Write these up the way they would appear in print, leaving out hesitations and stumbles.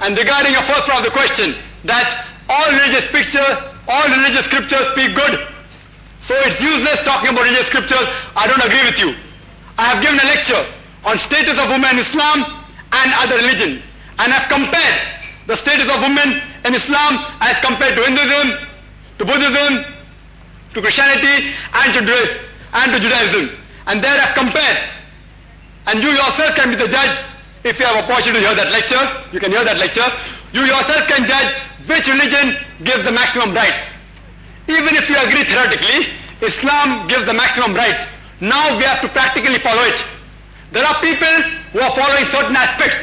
And regarding your first part of the question, that all religious scriptures speak good. So it's useless talking about religious scriptures. I don't agree with you. I have given a lecture on status of women in Islam and other religion. And I've compared the status of women in Islam as compared to Hinduism, to Buddhism, to Christianity, and to Judaism. And there I've compared. And you yourself can be the judge. If you have opportunity to hear that lecture, you can hear that lecture. You yourself can judge which religion gives the maximum rights. Even if you agree theoretically, Islam gives the maximum right. Now we have to practically follow it. There are people who are following certain aspects.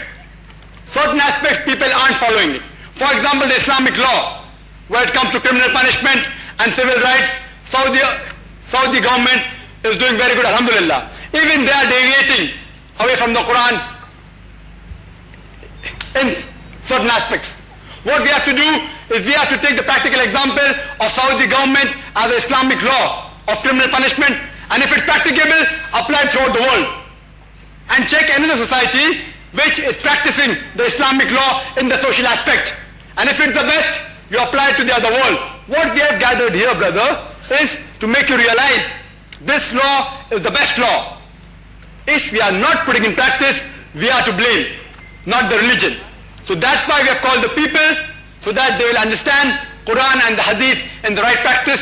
Certain aspects people aren't following it. For example, the Islamic law, where it comes to criminal punishment and civil rights, Saudi government is doing very good, alhamdulillah. Even they are deviating away from the Quran in certain aspects. What we have to do is we have to take the practical example of Saudi government as the Islamic law of criminal punishment, and if it's practicable, apply it throughout the world. And check another society which is practicing the Islamic law in the social aspect. And if it's the best, you apply it to the other world. What we have gathered here, brother, is to make you realize this law is the best law. If we are not putting in practice, we are to blame, not the religion. So that's why we have called the people, so that they will understand Quran and the Hadith in the right practice.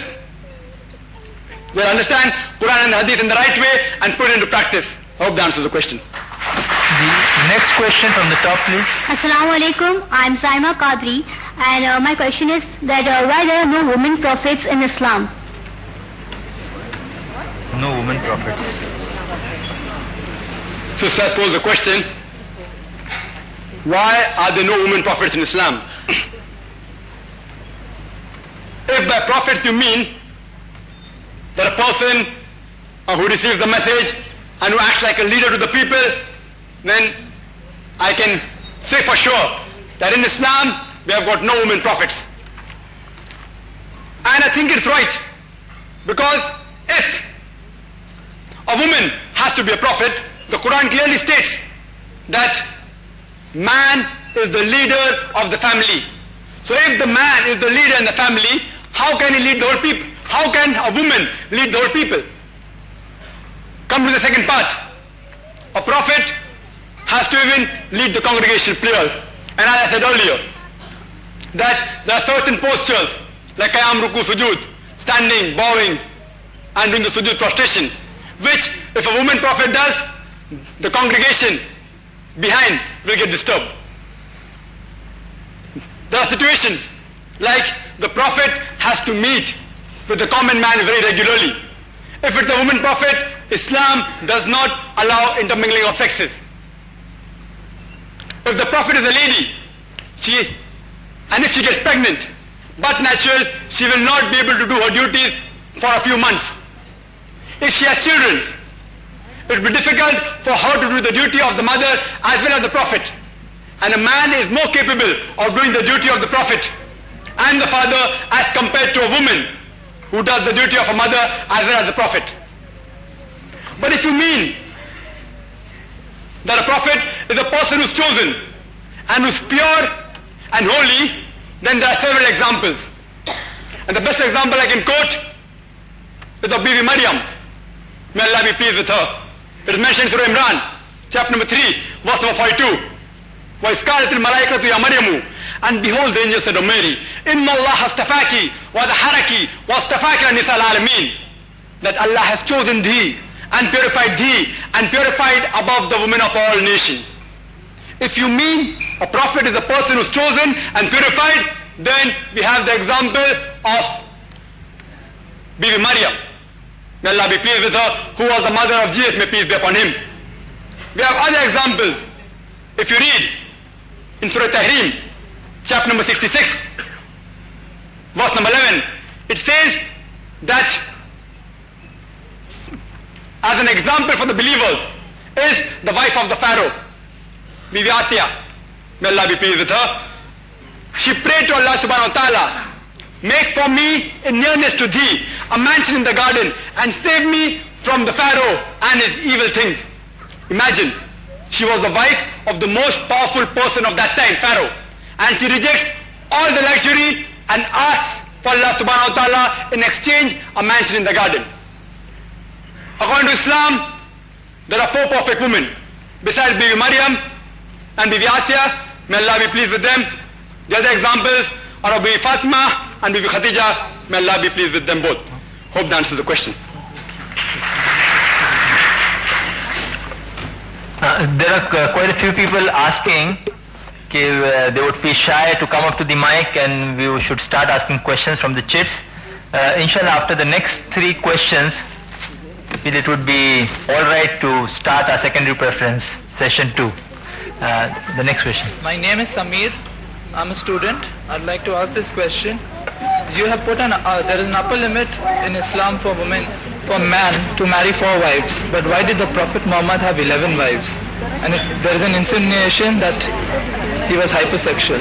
They'll understand Quran and the Hadith in the right way and put it into practice. I hope that answers the question. The next question from the top, please. Assalamu alaikum. I'm Saima Qadri, and my question is that why there are no women prophets in Islam? No women prophets. Sister posed the question, why are there no women prophets in Islam? If by prophets you mean that a person who receives the message and who acts like a leader to the people, then I can say for sure that in Islam we have got no women prophets. And I think it's right, because if a woman has to be a prophet, the Quran clearly states that man is the leader of the family. So if the man is the leader in the family, how can he lead the whole people? How can a woman lead the whole people? Come to the second part. A prophet has to even lead the congregation prayers. And as I said earlier, that there are certain postures like Qiyam, Ruku, Sujood, standing, bowing, and doing the Sujood prostration, which if a woman prophet does, the congregation behind will get disturbed. There are situations like the prophet has to meet with the common man very regularly. If it's a woman prophet, Islam does not allow intermingling of sexes. If the prophet is a lady, and if she gets pregnant, but natural, she will not be able to do her duties for a few months. If she has children, it will be difficult for her to do the duty of the mother as well as the prophet. And a man is more capable of doing the duty of the prophet and the father as compared to a woman who does the duty of a mother as well as the prophet. But if you mean that a prophet is a person who's chosen and who's pure and holy, then there are several examples. And the best example I can quote is of Bibi Maryam. May Allah be pleased with her. It is mentioned in Surah Imran, chapter number 3, verse number 42. وَإِذْ قَالَتِ الْمَلَائِكَةُ يَا مَرْيَمُ, and behold, the angel said, O Mary, إِنَّ اللَّهَ اسْتَفَاكِ وَطَهَّرَكِ وَاسْتَفَاكِ لِنِسَاءِ الْعَالَمِينَ, that Allah has chosen thee and purified above the women of all nations. If you mean a prophet is a person who's chosen and purified, then we have the example of Bibi Maryam. May Allah be pleased with her, who was the mother of Jesus, may peace be upon him. We have other examples. If you read in Surah Tahrim, chapter number 66, verse number 11, it says that as an example for the believers is the wife of the Pharaoh, Bibi Asiya. May Allah be pleased with her. She prayed to Allah subhanahu wa ta'ala, make for me in nearness to thee a mansion in the garden and save me from the Pharaoh and his evil things. Imagine, she was the wife of the most powerful person of that time, Pharaoh. and she rejects all the luxury and asks for Allah subhanahu wa ta'ala in exchange a mansion in the garden. According to Islam, there are 4 perfect women besides Bibi Maryam and Bibi Asiya. May Allah be pleased with them. The other examples are of Bibi Fatima and Bibi Khadija. May Allah be pleased with them both. Hope that answers the question. There are quite a few people asking they would feel shy to come up to the mic, and we should start asking questions from the chits. Inshallah, after the next 3 questions, it would be alright to start our secondary preference session 2. The next question. My name is Samir. I'm a student. I'd like to ask this question. You have put there is an upper limit in Islam for man to marry 4 wives. But why did the Prophet Muhammad have 11 wives? And there is an insinuation that he was hypersexual.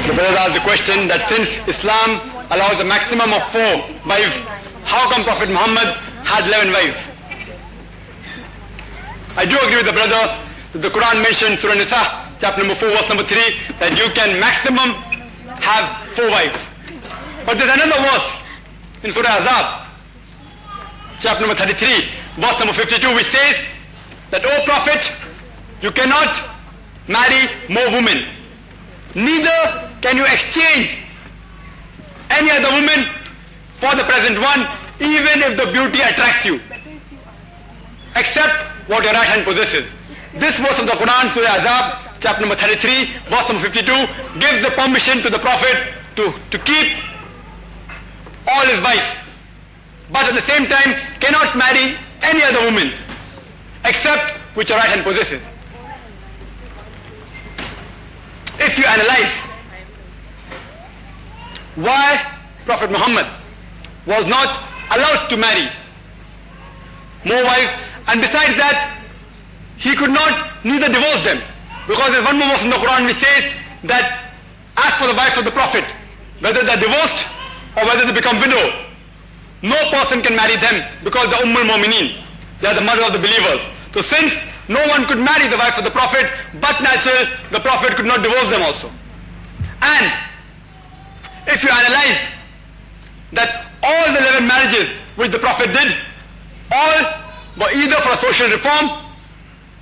The brother asked the question that since Islam allows a maximum of 4 wives, how come Prophet Muhammad had 11 wives? I do agree with the brother that the Quran mentions Surah Nisa, chapter number 4, verse number 3, that you can maximum have 4 wives. But there's another verse in Surah Azab, chapter number 33, verse number 52, which says that, O Prophet, you cannot marry more women. Neither can you exchange any other woman for the present one, even if the beauty attracts you, except what your right hand possesses. This verse of the Quran, Surah Azab, chapter number 33, verse number 52, gives the permission to the Prophet to keep all his wives, but at the same time cannot marry any other woman except which your right hand possesses. If you analyze why Prophet Muhammad was not allowed to marry more wives, and besides that he could not neither divorce them, because there's one more verse in the Quran which says that as for the wives of the Prophet, whether they're divorced or whether they become widow, no person can marry them, because they're Ummul Mu'mineen, they are the mother of the believers. So since no one could marry the wives of the Prophet, but natural, the Prophet could not divorce them also. And if you analyze that all the 11 marriages which the Prophet did, all were either for a social reform,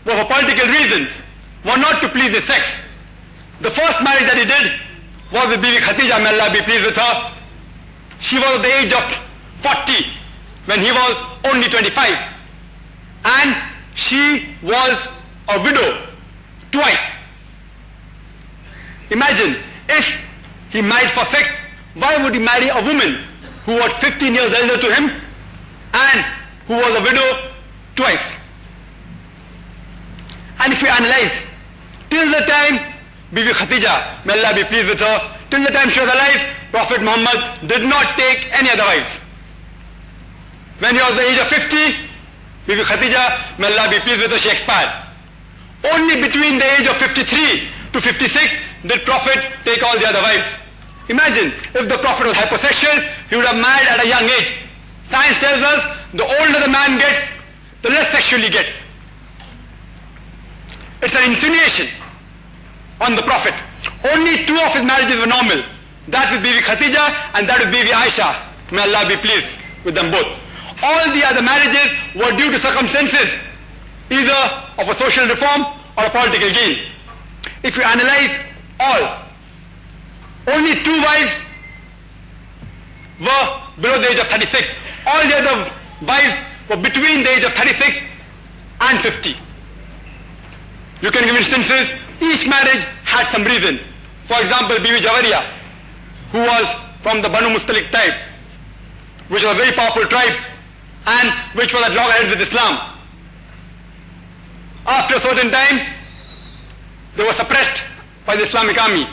were for political reasons, were not to please his sex. The first marriage that he did was with Bibi Khadija, may Allah be pleased with her. She was at the age of 40 when he was only 25, and she was a widow twice. Imagine, if he married for sex, why would he marry a woman who was 15 years elder to him and who was a widow twice? And if you analyze, till the time Bibi Khadija, may Allah be pleased with her, till the time she was alive, Prophet Muhammad did not take any other wives. When he was the age of 50, Bibi Khadija, may Allah be pleased with her, she expired. Only between the age of 53 to 56 did Prophet take all the other wives. Imagine, if the Prophet was hypersexual, he would have married at a young age. Science tells us the older the man gets, the less sexual he gets. It's an insinuation on the Prophet. Only 2 of his marriages were normal. That with Bibi Khadija and that with Bibi Aisha. May Allah be pleased with them both. All the other marriages were due to circumstances, either of a social reform or a political gain. If you analyze all, only 2 wives were below the age of 36. All the other wives were between the age of 36 and 50. You can give instances. Each marriage had some reason. For example, Bibi Jawariya, who was from the Banu Mustalik tribe, which was a very powerful tribe and which was at loggerheads with Islam. After a certain time, they were suppressed by the Islamic army.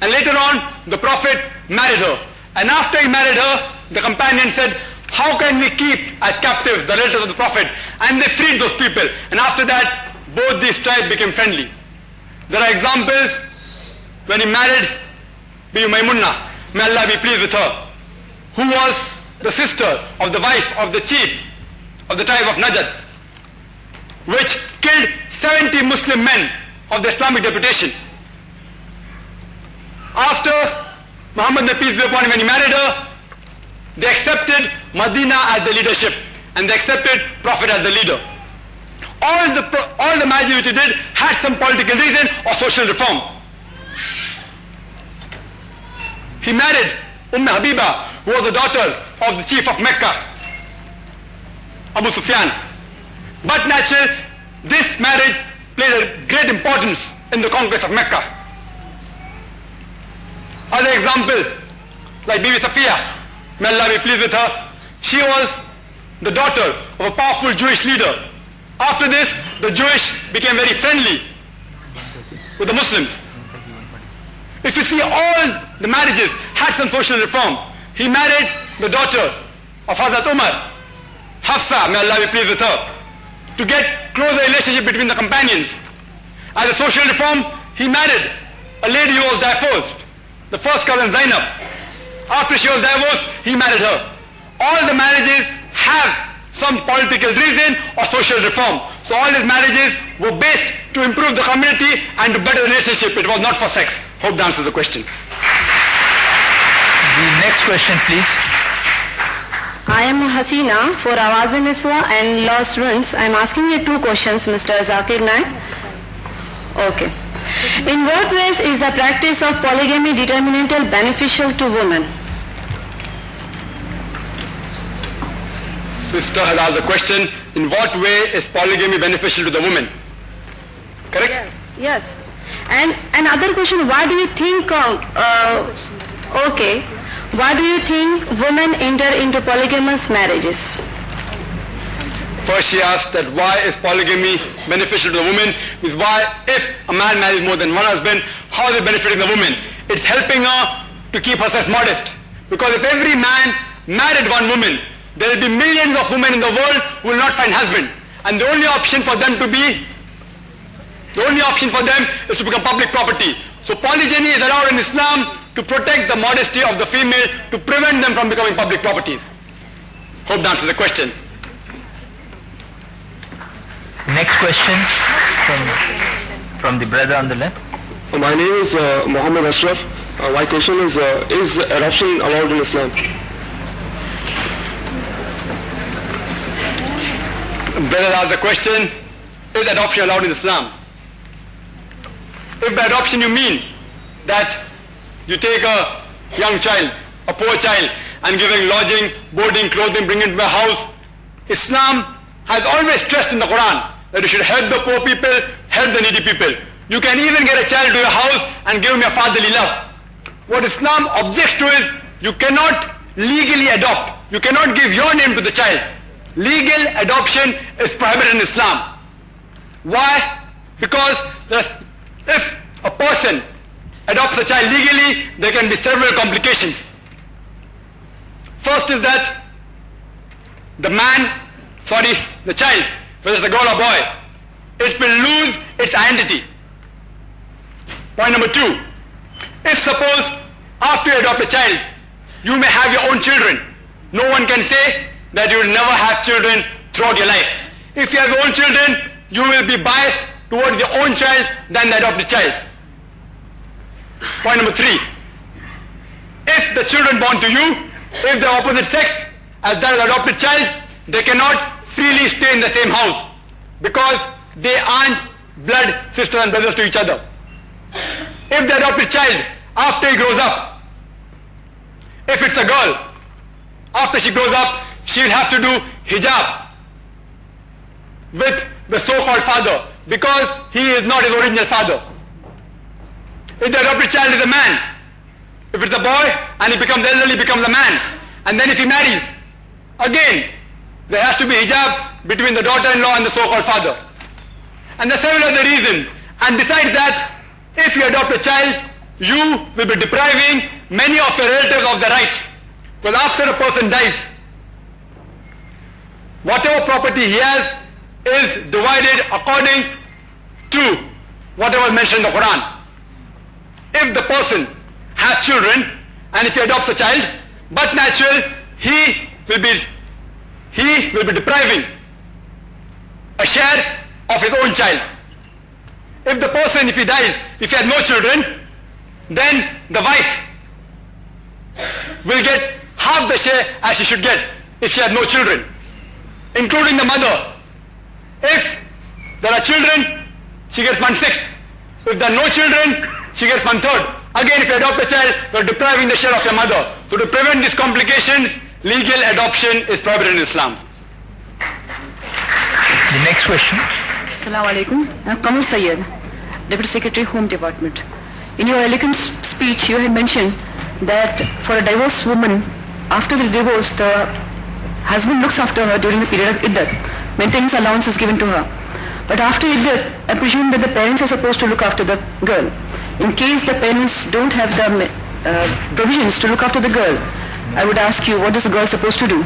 And later on, the Prophet married her. And after he married her, the companion said, how can we keep as captives the relatives of the Prophet? And they freed those people. And after that, both these tribes became friendly. There are examples when he married Bibi Maimunah, may Allah be pleased with her, who was the sister of the wife of the chief of the tribe of Najd. which killed 70 Muslim men of the Islamic deputation. After Muhammad, peace be upon him, when he married her, they accepted Medina as the leadership and they accepted Prophet as the leader. All the marriages which he did had some political reason or social reform. He married Habiba, who was the daughter of the chief of Mecca, Abu Sufyan. But naturally, this marriage played a great importance in the conquest of Mecca. Other example, like Bibi Safiya, may Allah be pleased with her, she was the daughter of a powerful Jewish leader. After this, the Jewish became very friendly with the Muslims. If you see, all the marriages had some social reform. He married the daughter of Hazrat Umar, Hafsa, may Allah be pleased with her, to get closer relationship between the companions. As a social reform, he married a lady who was divorced, the first cousin Zainab. After she was divorced, he married her. All the marriages have some political reason or social reform. So all his marriages were based to improve the community and to better relationship. It was not for sex. Hope that answers the question. The next question, please. I am Hasina for Awaz-e-Niswa and law students. I am asking you two questions, Mr. Zakir Naik. Okay. In what ways is the practice of polygamy determinantal beneficial to women? Sister has asked a question, in what way is polygamy beneficial to the woman? Correct? Yes. Yes. And another question, why do you think, why do you think women enter into polygamous marriages? First she asked that why is polygamy beneficial to the woman, is why if a man marries more than one husband, how is it benefiting the woman? It's helping her to keep herself modest. Because if every man married one woman, there will be millions of women in the world who will not find husband. And the only option for them is to become public property. So polygyny is allowed in Islam to protect the modesty of the female, to prevent them from becoming public properties. Hope that answers the question. Next question from the brother on the left. My name is Muhammad Ashraf. My question is adoption allowed in Islam? Brother asked the question, is adoption allowed in Islam? If by adoption you mean that you take a young child, a poor child, and giving lodging, boarding, clothing, bring it to a house, Islam has always stressed in the Quran that you should help the poor people, help the needy people. You can even get a child to your house and give him your fatherly love. What Islam objects to is you cannot legally adopt. You cannot give your name to the child. Legal adoption is prohibited in Islam. Why? Because if a person adopts a child legally, there can be several complications. First is that the child, whether it's a girl or boy, it will lose its identity. Point number two, if suppose after you adopt a child, you may have your own children, no one can say that you will never have children throughout your life. If you have your own children, you will be biased towards your own child than the adopted child. Point number three, if the children born to you, if they are opposite sex as that of the adopted child, they cannot freely stay in the same house because they aren't blood sisters and brothers to each other. If the adopted child, after he grows up, if it's a girl, after she grows up, she will have to do hijab with the so-called father because he is not his original father. If the adopted child is a man, if it's a boy and he becomes elderly, he becomes a man, and then if he marries, again there has to be hijab between the daughter-in-law and the so-called father. And there are several other reasons. And besides that, if you adopt a child, you will be depriving many of your relatives of the right. Because after a person dies, whatever property he has is divided according to whatever is mentioned in the Quran. If the person has children and if he adopts a child, but natural, he will be depriving a share of his own child. If the person, if he died, if he had no children, then the wife will get half the share as she should get if she had no children, including the mother. If there are children, she gets 1/6. If there are no children, she gets 1/3. Again, if you adopt a child, you are depriving the share of your mother. So to prevent these complications, legal adoption is prohibited in Islam. The next question. Assalamu alaikum. I'm Kamal Sayyed, Deputy Secretary, Home Department. In your elegant speech, you had mentioned that for a divorced woman, after the divorce, the husband looks after her during the period of iddat. Maintenance allowance is given to her. But after iddat, I presume that the parents are supposed to look after the girl. In case the parents don't have the provisions to look after the girl, I would ask you, what is the girl supposed to do?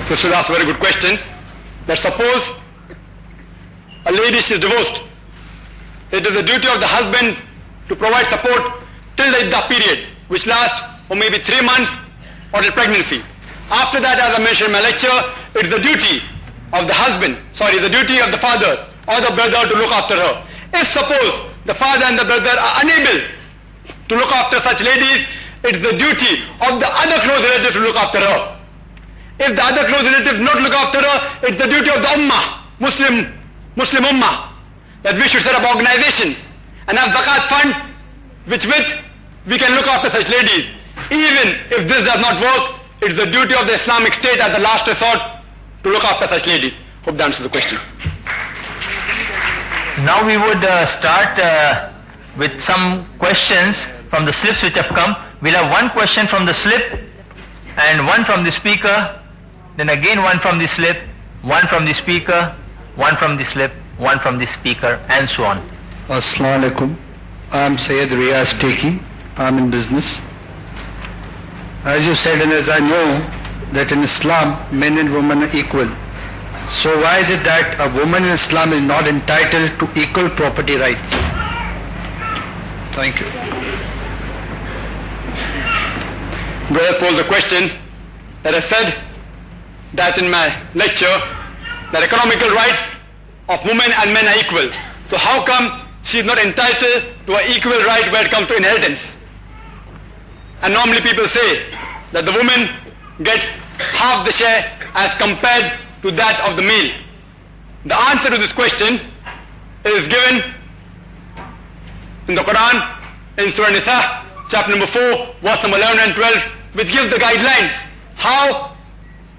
Sister asked a very good question. That suppose a lady is divorced, it is the duty of the husband to provide support till the iddah period, which lasts for maybe 3 months or till pregnancy. After that, as I mentioned in my lecture, it is the duty of the husband, the duty of the father or the brother to look after her. If suppose the father and the brother are unable to look after such ladies, it is the duty of the other close relatives to look after her. If the other close relatives not look after her, it's the duty of the ummah, Muslim ummah, that we should set up organizations and have zakat funds with which we can look after such ladies. Even if this does not work, it's the duty of the Islamic State as the last resort to look after such ladies. Hope that answers the question. Now we would start with some questions from the slips which have come. We'll have one question from the slip and one from the speaker, then again one from the slip, one from the speaker, one from the slip, one from the speaker, and so on. Assalamu alaikum. I'm Sayyid Riyaz Teki. I'm in business. As you said, and as I know, that in Islam men and women are equal. So why is it that a woman in Islam is not entitled to equal property rights? Thank you. Brother posed a question that I said that in my lecture that economical rights of women and men are equal. So how come she is not entitled to an equal right when it comes to inheritance? And normally people say that the woman gets half the share as compared to that of the male. The answer to this question is given in the Quran, in Surah Nisa, chapter number 4, verse number 11 and 12, which gives the guidelines how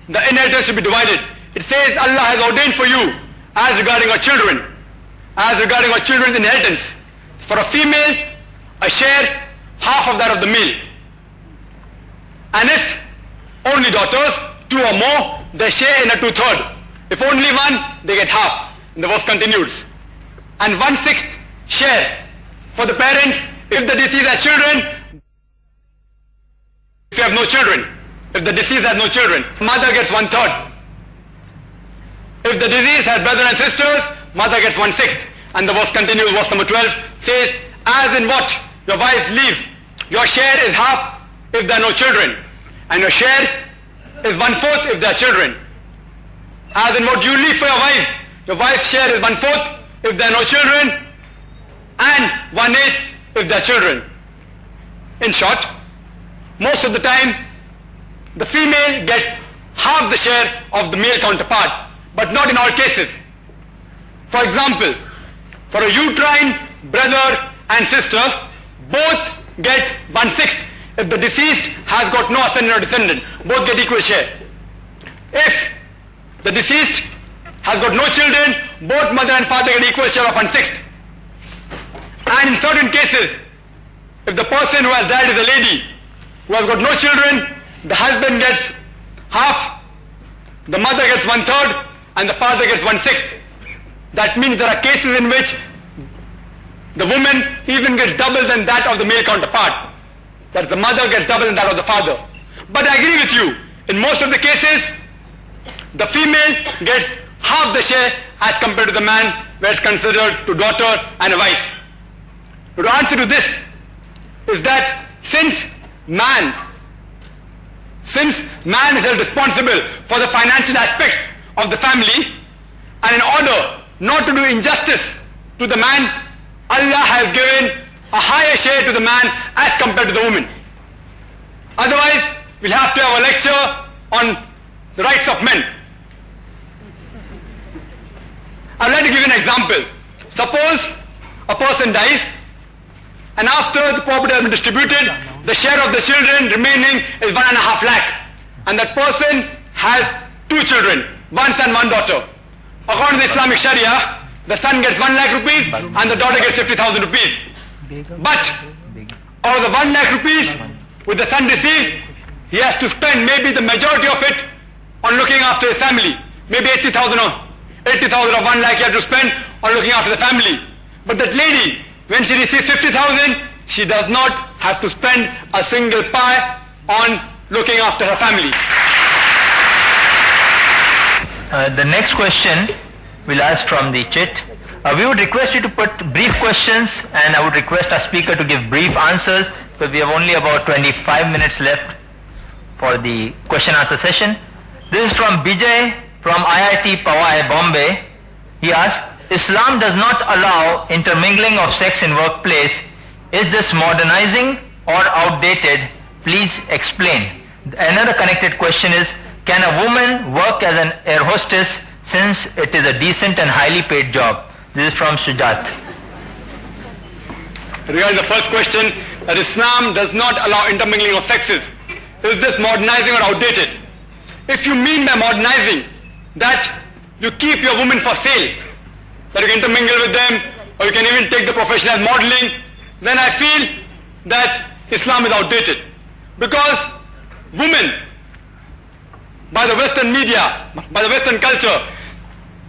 the inheritance should be divided. It says Allah has ordained for you as regarding our children's inheritance. For a female, a share, half of that of the male. And if only daughters, 2 or more, they share in a 2/3. If only one, they get half. And the verse continues. And 1/6 share for the parents if the deceased has children. If you have no children, if the deceased has no children, mother gets 1/3. If the deceased has brothers and sisters, mother gets 1/6. And the verse continues, verse number 12 says, as in what your wife leaves, your share is half if there are no children, and your share is 1/4 if there are children. As in what you leave for your wife's share is 1/4 if there are no children, and 1/8 if there are children. In short, most of the time, the female gets half the share of the male counterpart, but not in all cases. For example, for a uterine brother and sister, both get 1/6. If the deceased has got no ascendant or descendant, both get equal share. If the deceased has got no children, both mother and father get equal share of 1/6. And in certain cases, if the person who has died is a lady who has got no children, the husband gets half, the mother gets 1/3, and the father gets 1/6. That means there are cases in which the woman even gets double than that of the male counterpart. That the mother gets double than that of the father. But I agree with you, in most of the cases, the female gets half the share as compared to the man, where it's considered to daughter and a wife. The answer to this is that since man is held responsible for the financial aspects of the family, and in order not to do injustice to the man, Allah has given a higher share to the man as compared to the woman. Otherwise, we'll have to have a lecture on the rights of men. I'd like to give you an example. Suppose a person dies, and after the property has been distributed, the share of the children remaining is 1.5 lakh. And that person has 2 children, 1 son, 1 daughter. According to the Islamic Sharia, the son gets 1 lakh rupees and the daughter gets 50,000 rupees. But out of the 1 lakh rupees which the son receives, he has to spend maybe the majority of it on looking after his family. Maybe 80,000 of 1 lakh he has to spend on looking after the family. But that lady, when she receives 50,000, she does not have to spend a single pie on looking after her family. The next question we'll ask from the chit. We would request you to put brief questions, and I would request our speaker to give brief answers, because we have only about 25 minutes left for the question answer session. This is from Bijay from IIT Powai, Bombay. He asks, Islam does not allow intermingling of sex in workplace. Is this modernizing or outdated? Please explain. Another connected question is, can a woman work as an air hostess since it is a decent and highly paid job? This is from Sujat. Regarding the first question, that Islam does not allow intermingling of sexes. Is this modernizing or outdated? If you mean by modernizing that you keep your women for sale, that you can intermingle with them, or you can even take the profession as modeling, then I feel that Islam is outdated. Because women, by the Western media, by the Western culture,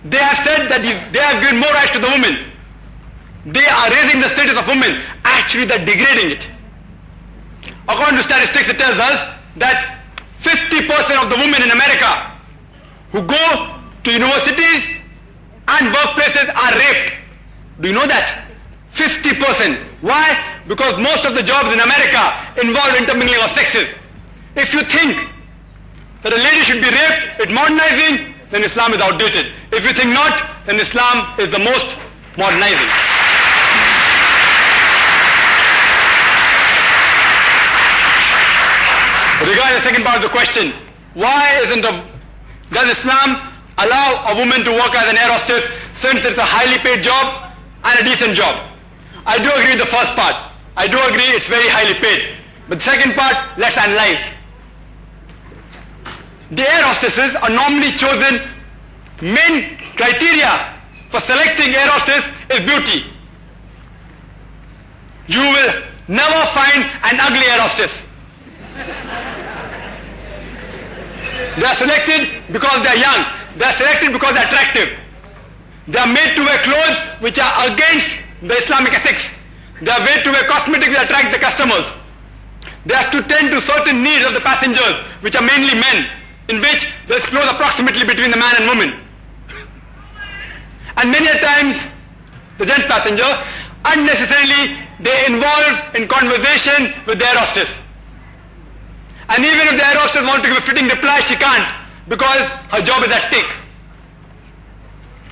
they have said that they have given more rights to the women. They are raising the status of women. Actually, they're degrading it. According to statistics, it tells us that 50% of the women in America who go to universities and workplaces are raped. Do you know that? 50%. Why? Because most of the jobs in America involve intermingling of sexes. If you think that a lady should be raped, it's modernizing, then Islam is outdated. If you think not, then Islam is the most modernizing. Regarding the second part of the question, does Islam allow a woman to work as an air hostess since it's a highly paid job and a decent job? I do agree with the first part. I do agree it's very highly paid. But the second part, let's analyze. The air hostesses are normally chosen. Main criteria for selecting air hostess is beauty. You will never find an ugly air hostess. They are selected because they are young. They are selected because they are attractive. They are made to wear clothes which are against the Islamic ethics. They are made to wear cosmetics that attract the customers. They have to tend to certain needs of the passengers, which are mainly men, in which there is close approximately between the man and woman. And many a times, the gent passenger, unnecessarily, they involve in conversation with the air hostess. And even if the air hostess wants to give a fitting reply, she can't, because her job is at stake.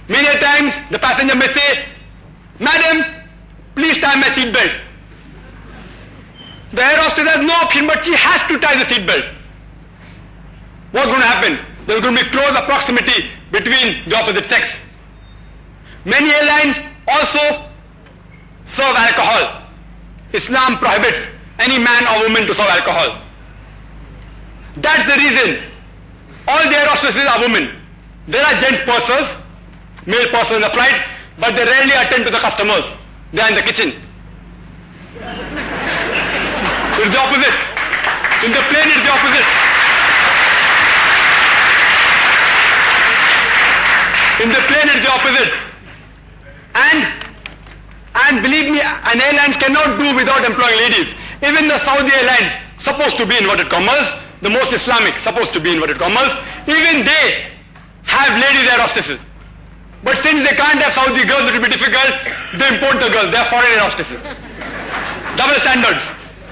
Many a times, the passenger may say, "Madam, please tie my seat belt." The air hostess has no option, but she has to tie the seat belt. What's going to happen? There's going to be close proximity between the opposite sex. Many airlines also serve alcohol. Islam prohibits any man or woman to serve alcohol. That's the reason all the air hostesses are women. There are gents pursers, male pursers in the flight, but they rarely attend to the customers. They are in the kitchen. It's the opposite. In the plane, it's the opposite. In the plane, it's the opposite. And believe me, an airlines cannot do without employing ladies. Even the Saudi Airlines, supposed to be inverted commas, the most Islamic, supposed to be inverted commas, even they have ladies air hostesses. But since they can't have Saudi girls, it will be difficult, they import the girls, they are foreign air hostesses. Double standards.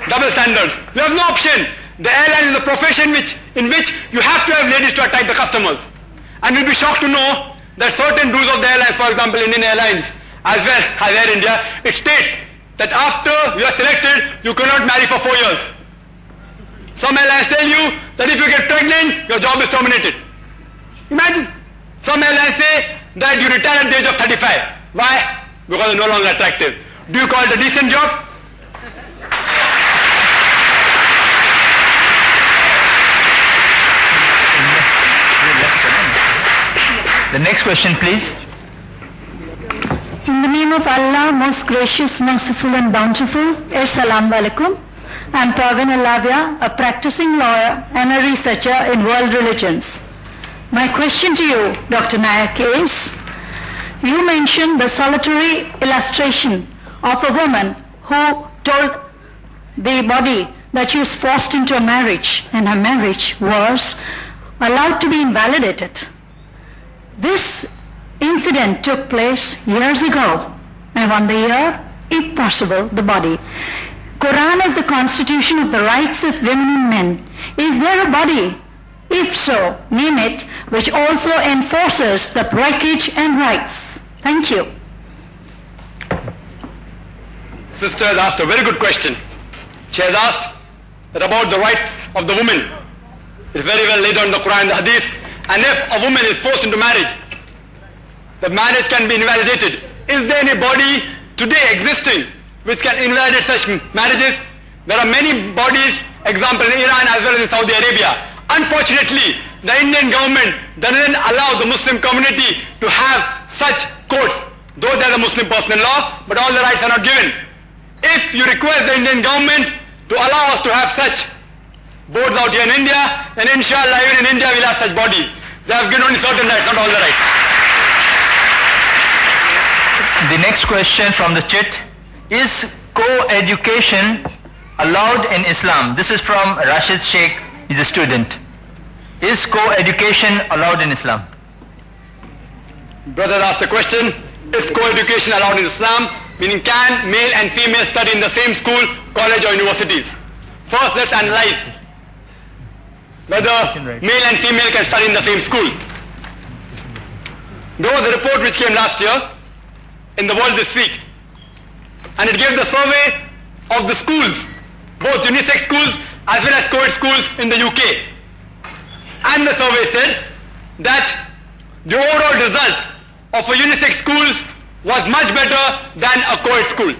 Double standards. You have no option. The airline is a profession in which you have to have ladies to attract the customers. And you'll be shocked to know that certain rules of the airlines, for example Indian Airlines, as well as Air India, it states that after you are selected, you cannot marry for 4 years. Some airlines tell you that if you get pregnant, your job is terminated. Imagine. Some airlines say that you retire at the age of 35. Why? Because you're no longer attractive. Do you call it a decent job? The next question, please. In the name of Allah, most gracious, merciful and bountiful, Assalamu alaikum. I am Parveen Alavia, a practicing lawyer and a researcher in world religions. My question to you, Dr. Naik, is, you mentioned the solitary illustration of a woman who told the body that she was forced into a marriage and her marriage was allowed to be invalidated. This incident took place years ago. I wonder here, if possible, the body. Quran is the constitution of the rights of women and men. Is there a body? If so, name it, which also enforces the breakage and rights. Thank you. Sister has asked a very good question. She has asked that about the rights of the woman. It's very well laid out in the Quran and the Hadith. And if a woman is forced into marriage, the marriage can be invalidated. Is there any body today existing which can invalidate such marriages? There are many bodies, example in Iran as well as in Saudi Arabia. Unfortunately, the Indian government doesn't allow the Muslim community to have such courts, though they are the Muslim personal law, but all the rights are not given. If you request the Indian government to allow us to have such boards out here in India, then inshallah even in India we'll have such bodies. They have given only certain rights, not all the rights. The next question from the chat, is co-education allowed in Islam? This is from Rashid Sheikh, he's a student. Is co-education allowed in Islam? Brother asked the question, is co-education allowed in Islam? Meaning, can male and female study in the same school, college or universities? First, let's analyze whether male and female can study in the same school. There was a report which came last year in the World This Week, and it gave the survey of the schools, both unisex schools as well as co-ed schools in the UK. And the survey said that the overall result of a unisex schools was much better than a co-ed school.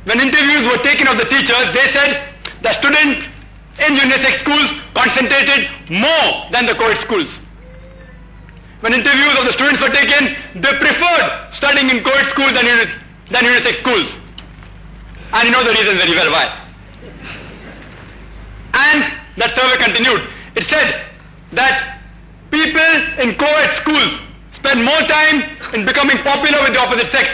When interviews were taken of the teachers, they said the student in unisex schools concentrated more than the co-ed schools. When interviews of the students were taken, they preferred studying in co-ed schools than unisex schools. And you know the reason very well why. And that survey continued. It said that people in co-ed schools spend more time in becoming popular with the opposite sex.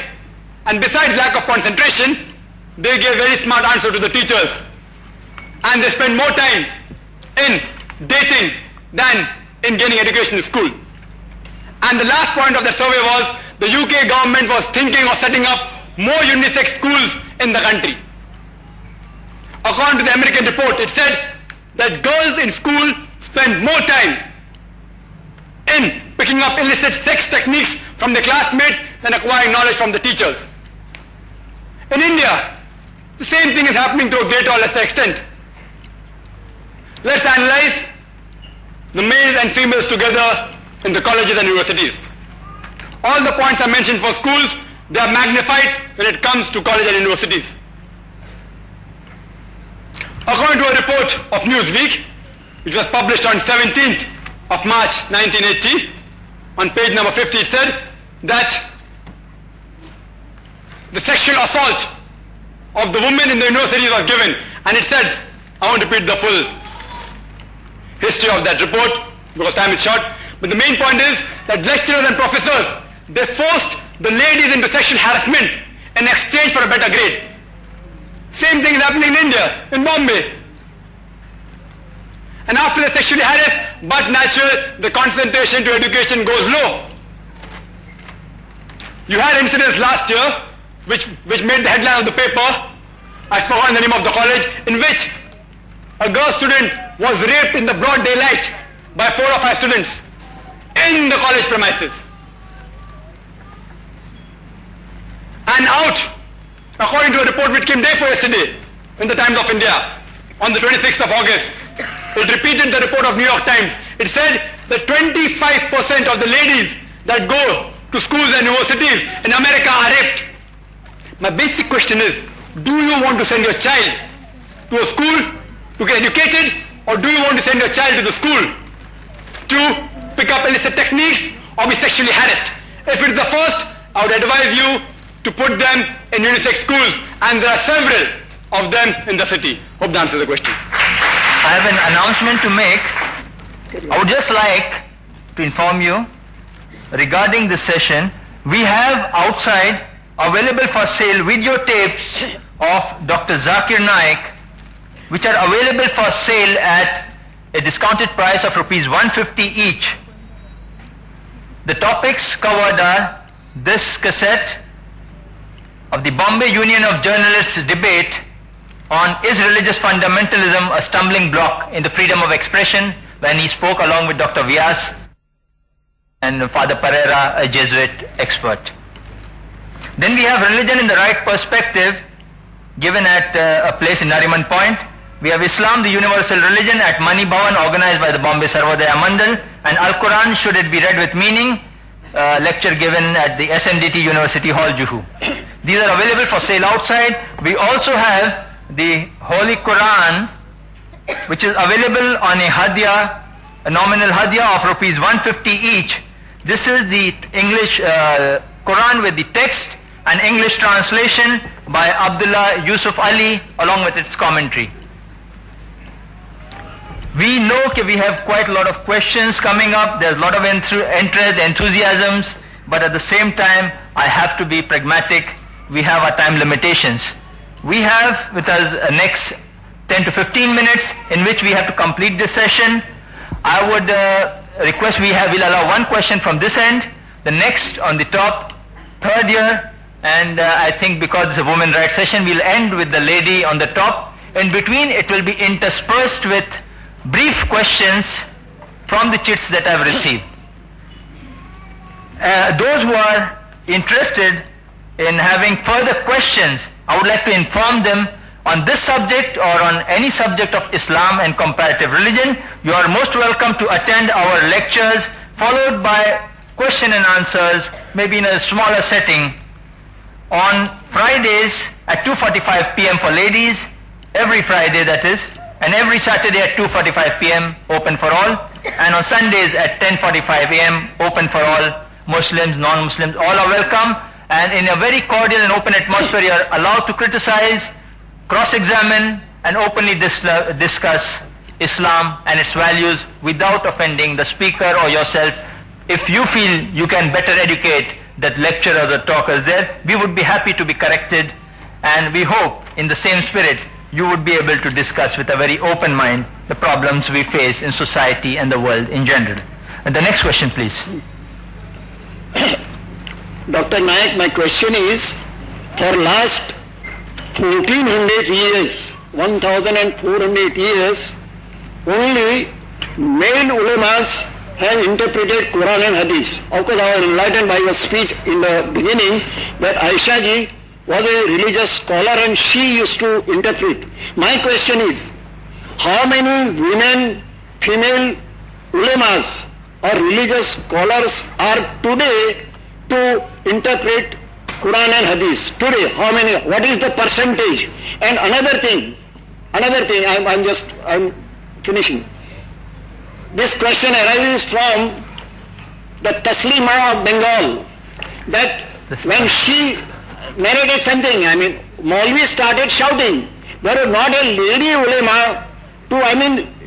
And besides lack of concentration, they gave very smart answer to the teachers. And they spend more time in dating than in gaining education in school. And the last point of that survey was the UK government was thinking of setting up more unisex schools in the country. According to the American report, it said that girls in school spend more time in picking up illicit sex techniques from their classmates than acquiring knowledge from the teachers. In India, the same thing is happening to a greater or lesser extent. Let's analyze the males and females together in the colleges and universities. All the points I mentioned for schools, they are magnified when it comes to college and universities. According to a report of Newsweek, which was published on 17th of March 1980, on page number 50 it said that the sexual assault of the women in the universities was given, and it said, I won't repeat the full history of that report because time is short, but the main point is that lecturers and professors, they forced the ladies into sexual harassment in exchange for a better grade. Same thing is happening in India, in Bombay. And after they're sexually harassed, but natural, the concentration to education goes low. You had incidents last year which made the headline of the paper, I forgot the name of the college, in which a girl student was raped in the broad daylight by 4 or 5 students in the college premises. And out, according to a report which came day before yesterday in the Times of India on the 26th of August, it repeated the report of New York Times. It said that 25% of the ladies that go to schools and universities in America are raped. My basic question is, do you want to send your child to a school to get educated, or do you want to send your child to the school to pick up illicit techniques or be sexually harassed? If it's the first, I would advise you to put them in unisex schools, and there are several of them in the city. Hope that answers the question. I have an announcement to make. I would just like to inform you regarding this session. We have outside available for sale videotapes of Dr. Zakir Naik, which are available for sale at a discounted price of rupees 150 each. The topics covered are this cassette of the Bombay Union of Journalists debate on is religious fundamentalism a stumbling block in the freedom of expression, when he spoke along with Dr. Vyas and Father Pereira, a Jesuit expert. Then we have religion in the right perspective, given at a place in Nariman Point. We have Islam, the universal religion, at Mani Bhavan, organized by the Bombay Sarvodaya Mandal, and Al-Quran, should it be read with meaning, lecture given at the SNDT University Hall, Juhu. These are available for sale outside. We also have the Holy Quran, which is available on a hadiyah, a nominal hadiyah of rupees 150 each. This is the English Quran with the text and English translation by Abdullah Yusuf Ali, along with its commentary. We know that we have quite a lot of questions coming up. There's a lot of interest, enthusiasms, but at the same time, I have to be pragmatic. We have our time limitations. We have with us next 10 to 15 minutes in which we have to complete this session. I would request we'll allow one question from this end, the next on the top, third year, and I think because it's a women rights session, we'll end with the lady on the top. In between, it will be interspersed with brief questions from the chits that I've received. Those who are interested in having further questions, I would like to inform them on this subject or on any subject of Islam and comparative religion. You are most welcome to attend our lectures, followed by question and answers, maybe in a smaller setting, on Fridays at 2:45 p.m. for ladies, every Friday that is, and every Saturday at 2:45 p.m. open for all, and on Sundays at 10:45 a.m. open for all. Muslims, non-Muslims, all are welcome, and in a very cordial and open atmosphere you are allowed to criticize, cross-examine, and openly discuss Islam and its values without offending the speaker or yourself. If you feel you can better educate that lecturer or the talkers there, we would be happy to be corrected, and we hope in the same spirit you would be able to discuss with a very open mind the problems we face in society and the world in general. And the next question, please. Dr. Naik, my question is, for last 1400 years, 1400 years, only male ulamas have interpreted Quran and Hadith. Of course, I was enlightened by your speech in the beginning that Aisha ji was a religious scholar and she used to interpret. My question is, how many women, female ulamas or religious scholars are today to interpret Quran and Hadith? Today, how many? What is the percentage? And another thing, I'm finishing. This question arises from the Taslima of Bengal, that when she narrated something, Maulvi started shouting. There was not a lady ulema to,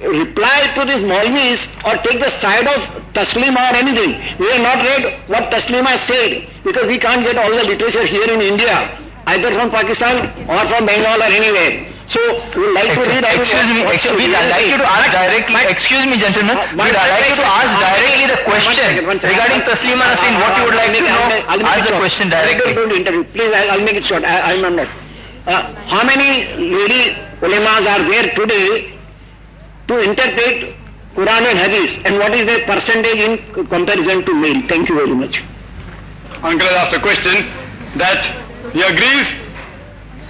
reply to these Maulvis or take the side of Taslima or anything. We have not read what Taslima said, because we can't get all the literature here in India, either from Pakistan or from Bengal or anywhere. So we would like to read. We'd like you to ask directly. Excuse me, gentlemen. We'd like you to ask directly the question regarding Taslima Nasreen. What you would like to know? Ask the question directly. Please, I'll make it short. I'm not. How many lady ulemas are there today to interpret Quran and Hadith, and what is their percentage in comparison to male? Thank you very much. Uncle has asked a question that he agrees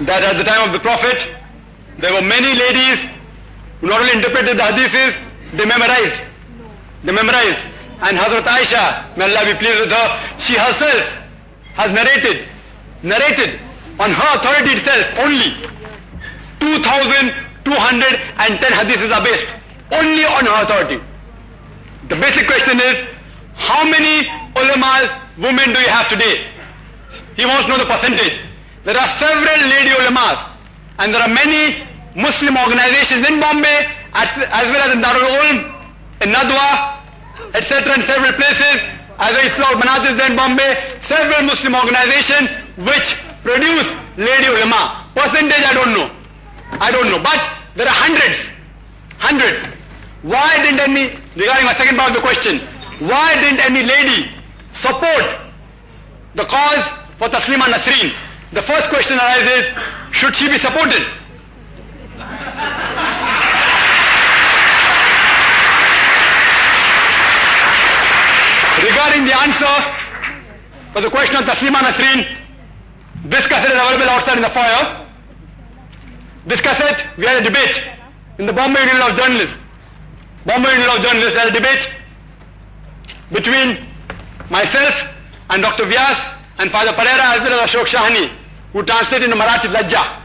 that at the time of the Prophet, there were many ladies who not only interpreted the hadiths, they memorized. And Hazrat Aisha, may Allah be pleased with her, she herself has narrated on her authority itself only 2,210 hadiths are based only on her authority. The basic question is, how many ulamas, women do you have today? He wants to know the percentage. There are several lady ulamas, and there are many Muslim organizations in Bombay as well as in Darul Ulum, in Nadwa, etc. in several places, as I saw Manatis in Bombay, several Muslim organizations which produce lady ulama. Percentage I don't know, but there are hundreds. Why didn't any, regarding my second part of the question, why didn't any lady support the cause for Taslima Nasreen? The first question arises, should she be supported? Regarding the answer for the question of Taslima Nasreen, this cassette is available outside in the foyer. This cassette, we had a debate in the Bombay Union of Journalists. There had a debate between myself and Dr. Vyas and Father Pereira as well as Ashok Shahani, who translated into Marathi Lajja.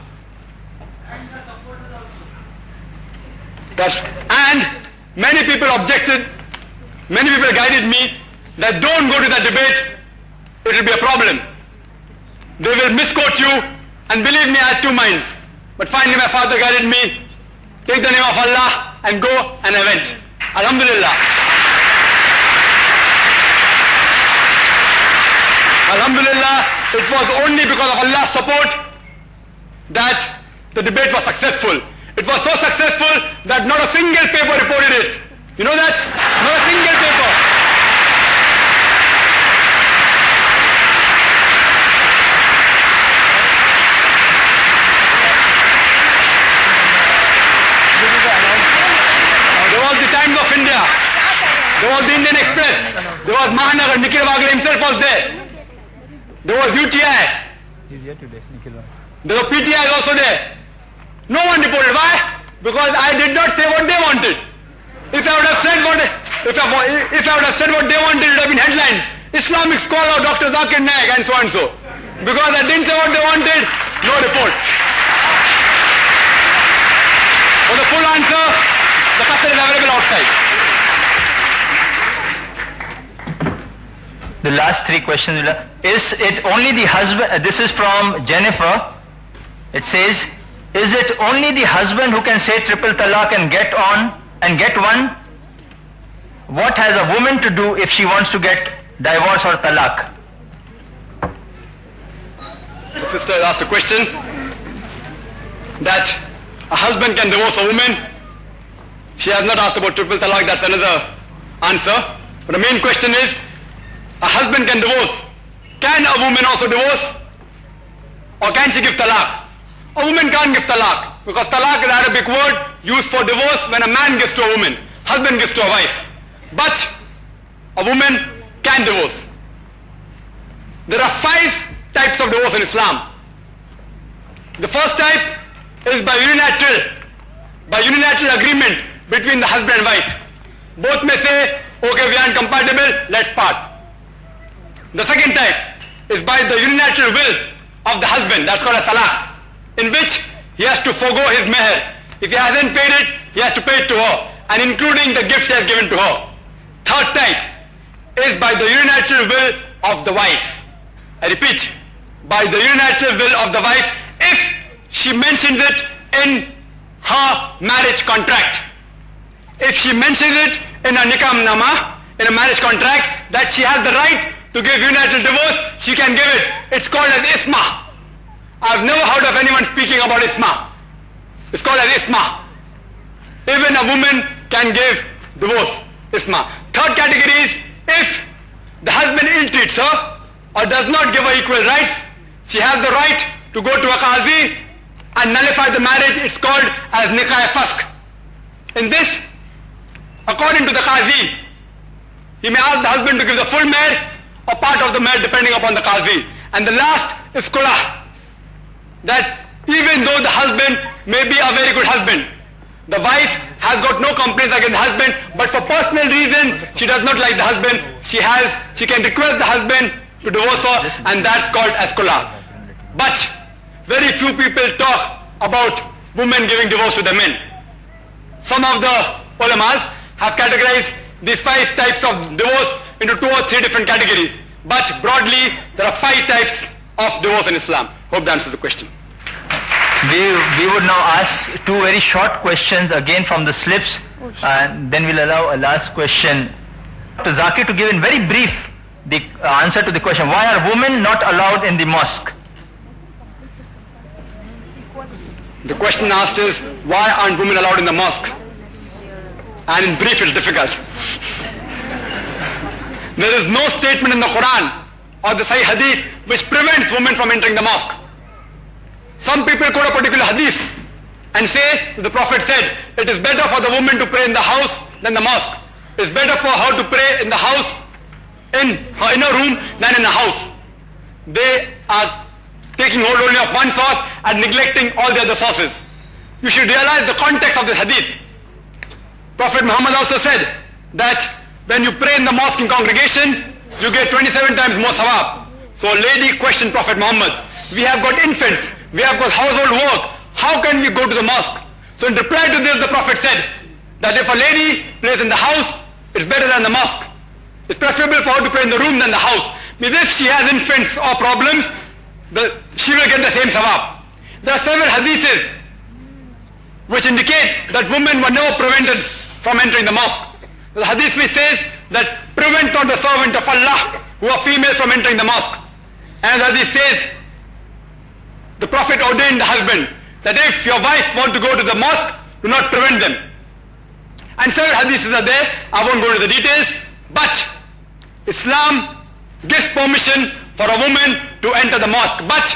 And many people objected, many people guided me that don't go to that debate, it will be a problem. They will misquote you, and believe me, I had two minds. But finally my father guided me, take the name of Allah and go, and I went. Alhamdulillah. Alhamdulillah, it was only because of Allah's support that the debate was successful. It was so successful that not a single paper reported it. You know that? Not a single paper. There was the Times of India. There was the Indian Express. There was Mahanagar. Nikhil Wagle himself was there. There was UTI. There were PTI also there. No one reported. Why? Because I did not say what they wanted. If I would have said what they wanted, it would have been headlines. Islamic scholar Dr. Zakir Naik and so and so. Because I didn't say what they wanted, no report. For the full answer, the cassette is available outside. The last three questions. Is it only the husband, this is from Jennifer, it says, is it only the husband who can say triple talaq and get one? What has a woman to do if she wants to get divorce or talaq? The sister has asked a question that a husband can divorce a woman. She has not asked about triple talaq, that's another answer. But the main question is, a husband can divorce. Can a woman also divorce? Or can she give talaq? A woman can't give talaq, because talaq is an Arabic word used for divorce when a man gives to a woman, husband gives to a wife. But a woman can divorce. There are 5 types of divorce in Islam. The first type is by unilateral agreement between the husband and wife. Both may say, okay, we aren't compatible, let's part. The second type is by the unilateral will of the husband, that's called a salah, in which he has to forego his meher. If he hasn't paid it, he has to pay it to her, and including the gifts he has given to her. Third type is by the unilateral will of the wife. I repeat, by the unilateral will of the wife, if she mentions it in her marriage contract. If she mentions it in a nikah nama, in a marriage contract, that she has the right to give unilateral divorce, she can give it. It's called as isma. I've never heard of anyone speaking about isma. It's called as isma. Even a woman can give divorce, isma. Third category is if the husband ill-treats her or does not give her equal rights, she has the right to go to a qazi and nullify the marriage. It's called as nikah fask. In this, according to the Qazi, he may ask the husband to give the full mahr or part of the mahr depending upon the Qazi. And the last is Kulah, that even though the husband may be a very good husband, the wife has got no complaints against the husband, but for personal reason, she does not like the husband. She can request the husband to divorce her, and that's called as Kulah. But very few people talk about women giving divorce to the men. Some of the ulamas have categorized these 5 types of divorce into 2 or 3 different categories. But broadly, there are 5 types of divorce in Islam. Hope that answers the question. We would now ask 2 very short questions again from the slips, and then we'll allow a last question to Zakir to give in very brief the answer to the question, why are women not allowed in the mosque? The question asked is, why aren't women allowed in the mosque? And in brief, it's difficult. There is no statement in the Quran or the Sahih Hadith which prevents women from entering the mosque. Some people quote a particular hadith and say that the Prophet said, it is better for the woman to pray in the house than the mosque. It is better for her to pray in the house, in her inner room, than in the house. They are taking hold only of one source and neglecting all the other sources. You should realize the context of this hadith. Prophet Muhammad also said that when you pray in the mosque in congregation, you get 27 times more sawab. So a lady questioned Prophet Muhammad, we have got infants, we have got household work, how can we go to the mosque? So in reply to this, the Prophet said that if a lady prays in the house, it's better than the mosque. It's preferable for her to pray in the room than the house. Because if she has infants or problems, she will get the same sawab. There are several hadiths which indicate that women were never prevented from entering the mosque. The hadith which says that prevent not the servant of Allah who are females from entering the mosque. And the hadith says, the Prophet ordained the husband that if your wife want to go to the mosque, do not prevent them. And several hadiths are there, I won't go into the details, but Islam gives permission for a woman to enter the mosque, but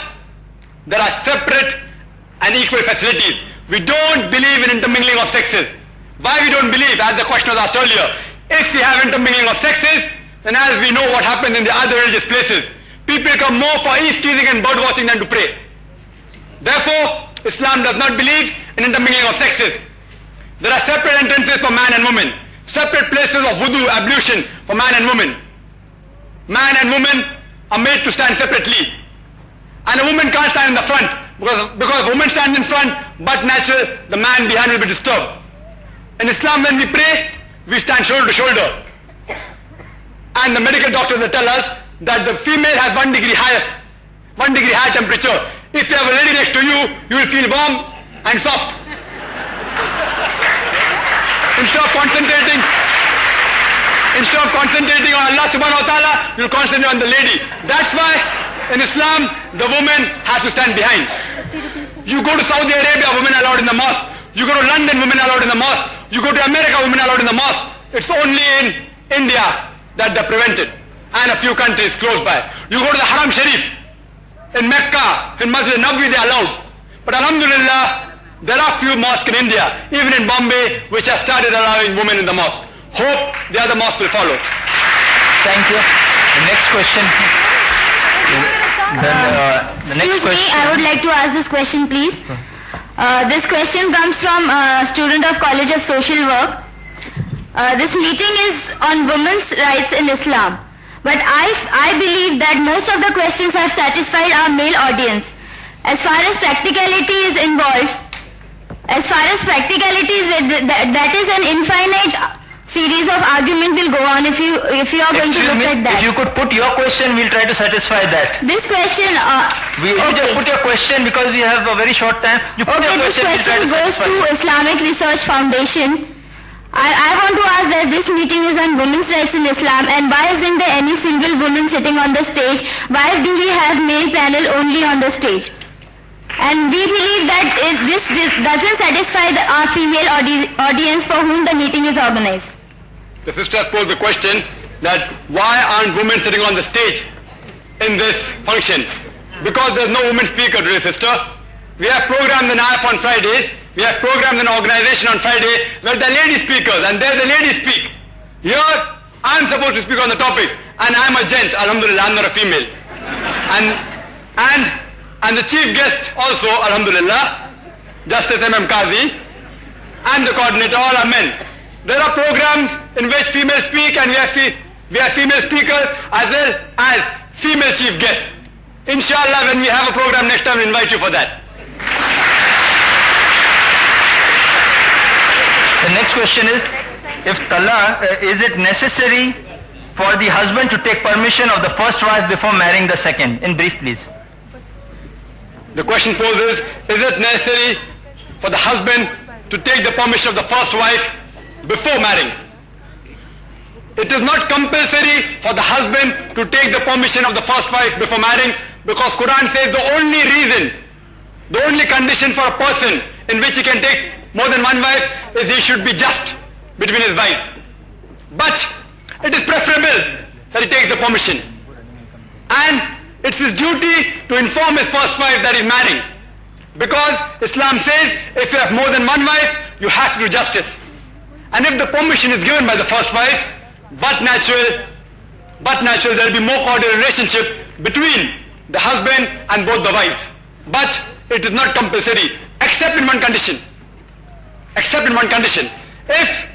there are separate and equal facilities. We don't believe in intermingling of sexes. Why we don't believe, as the question was asked earlier, if we have intermingling of sexes, then as we know what happens in the other religious places, people come more for east-teasing and bird watching than to pray. Therefore, Islam does not believe in intermingling of sexes. There are separate entrances for man and woman, separate places of wudu, ablution for man and woman. Man and woman are made to stand separately. And a woman can't stand in the front, because a woman stands in front, but natural, the man behind will be disturbed. In Islam, when we pray, we stand shoulder to shoulder. And the medical doctors will tell us that the female has 1 degree higher temperature. If you have a lady next to you, you will feel warm and soft. Instead of concentrating on Allah subhanahu wa ta'ala, you will concentrate on the lady. That's why in Islam, the woman has to stand behind. You go to Saudi Arabia, women allowed in the mosque. You go to London, women allowed in the mosque. You go to America, women allowed in the mosque. It's only in India that they're prevented, and a few countries close by. You go to the Haram Sharif, in Mecca, in Masjid Nabawi, they're allowed. But alhamdulillah, there are few mosques in India, even in Bombay, which have started allowing women in the mosque. Hope the other mosques will follow. Thank you. The next question. Excuse me, I would like to ask this question, please. This question comes from a student of College of Social Work. This meeting is on women's rights in Islam. But I believe that most of the questions have satisfied our male audience. As far as practicality is involved, that is an infinite series of argument will go on if you are going to look at that. If you could put your question, we'll try to satisfy that. This question, you just put your question because we have a very short time. You put your question, this question goes to Islamic Research Foundation. I want to ask that this meeting is on women's rights in Islam, and why isn't there any single woman sitting on the stage? Why do we have male panel only on the stage? And we believe that this doesn't satisfy our female audience for whom the meeting is organized. The sister posed the question that why aren't women sitting on the stage in this function? Because there's no woman speaker today, sister. We have programs in IF on Fridays we have programs in organization on Friday where the lady speakers, and there the ladies speak. Here, I'm supposed to speak on the topic, and I'm a gent, alhamdulillah, I'm not a female. And the chief guest also, alhamdulillah, Justice M.M. Qazi, and the coordinator, all are men. There are programs in which females speak, and we have female speakers as well as female chief guests. Inshallah, when we have a program next time, we'll invite you for that. The next question is, if talaq, is it necessary for the husband to take permission of the first wife before marrying the second? In brief, please. The question poses, is it necessary for the husband to take the permission of the first wife before marrying? It is not compulsory for the husband to take the permission of the first wife before marrying, because Quran says the only reason, the only condition for a person in which he can take more than one wife is he should be just between his wives. But it is preferable that he takes the permission. And it's his duty to inform his first wife that he's marrying. Because Islam says if you have more than one wife, you have to do justice. And if the permission is given by the first wife, but natural, there will be more cordial relationship between the husband and both the wives. But it is not compulsory, except in one condition. Except in one condition. If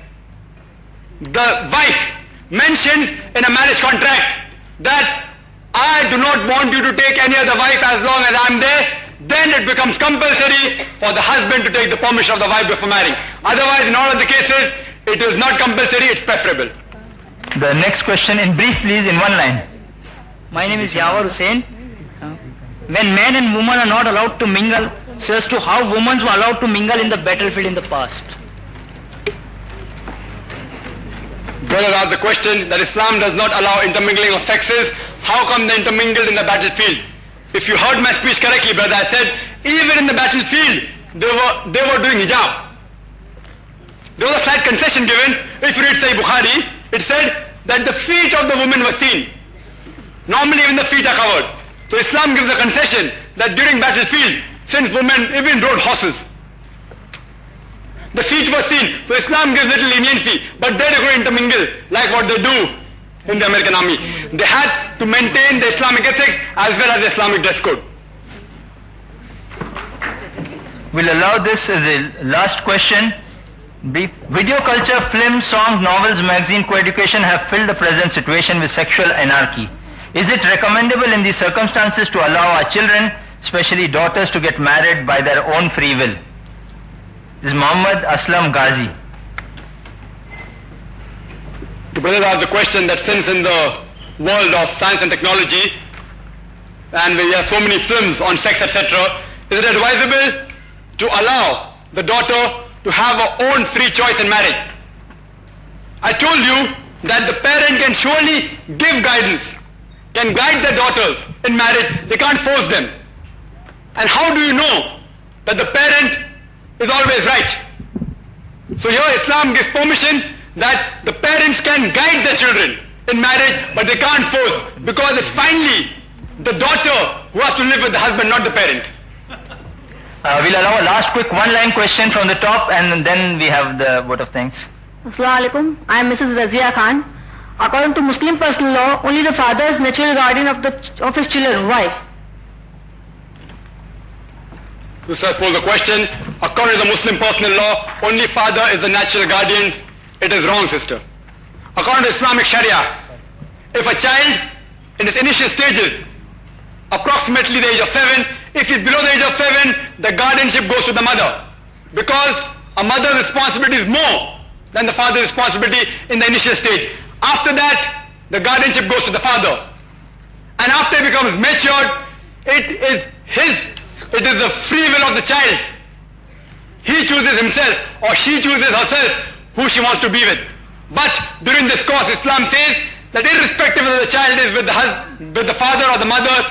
the wife mentions in a marriage contract that I do not want you to take any other wife as long as I am there, then it becomes compulsory for the husband to take the permission of the wife before marrying. Otherwise, in all of the cases, it is not compulsory, it's preferable. The next question in brief, please, in one line. My name is Yawar Hussain. When men and women are not allowed to mingle, so as to how women were allowed to mingle in the battlefield in the past. Brother asked the question that Islam does not allow intermingling of sexes. How come they intermingled in the battlefield? If you heard my speech correctly, brother, I said even in the battlefield they were doing hijab. There was a slight concession given. If you read Sahih Bukhari, it said that the feet of the women were seen. Normally even the feet are covered. So Islam gives a concession that during battlefield, since women even rode horses, the feet were seen. So Islam gives little leniency, but they go intermingle like what they do in the American army. They had to maintain the Islamic ethics as well as the Islamic dress code. We'll allow this as a last question. Video culture, films, songs, novels, magazine, co-education have filled the present situation with sexual anarchy. Is it recommendable in these circumstances to allow our children, especially daughters, to get married by their own free will? This is Muhammad Aslam Ghazi. The brother asked the question that since in the world of science and technology, and we have so many films on sex, etc., is it advisable to allow the daughter to have her own free choice in marriage? I told you that the parent can surely give guidance, can guide their daughters in marriage. They can't force them. And how do you know that the parent is always right? So here Islam gives permission that the parents can guide their children in marriage, but they can't force, because it's finally the daughter who has to live with the husband, not the parent. We'll allow a last quick one-line question from the top, and then we have the vote of thanks. Assalamu alaikum. I am Mrs. Razia Khan. According to Muslim personal law, only the father is natural guardian of his children. Why? Sister posed the question. According to the Muslim personal law, only father is the natural guardian. It is wrong, sister. According to Islamic Sharia, if a child in its initial stages, approximately the age of 7, if he's below the age of 7, the guardianship goes to the mother, because a mother's responsibility is more than the father's responsibility in the initial stage. After that, the guardianship goes to the father. And after he becomes matured, it is the free will of the child. He chooses himself, or she chooses herself who she wants to be with. But during this course, Islam says that irrespective of the child is with the father or the mother,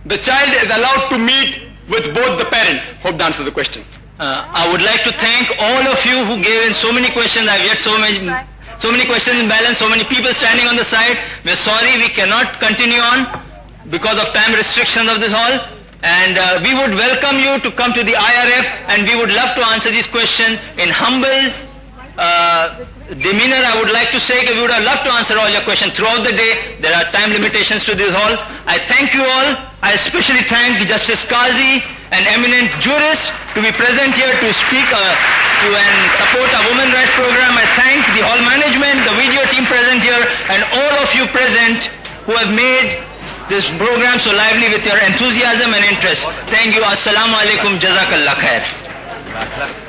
the child is allowed to meet with both the parents. Hope that answers the question. I would like to thank all of you who gave in so many questions. I've yet so many questions in balance, so many people standing on the side. We're sorry we cannot continue on because of time restrictions of this hall. And we would welcome you to come to the IRF, and we would love to answer these questions in humble demeanor. I would like to say that we would have loved to answer all your questions throughout the day. There are time limitations to this hall. I thank you all. I especially thank Justice Qazi, an eminent jurist, to be present here to speak to and support our women rights program. I thank the hall management, the video team present here, and all of you present who have made this program so lively with your enthusiasm and interest. Thank you. Assalamu alaikum. Jazakallah khair.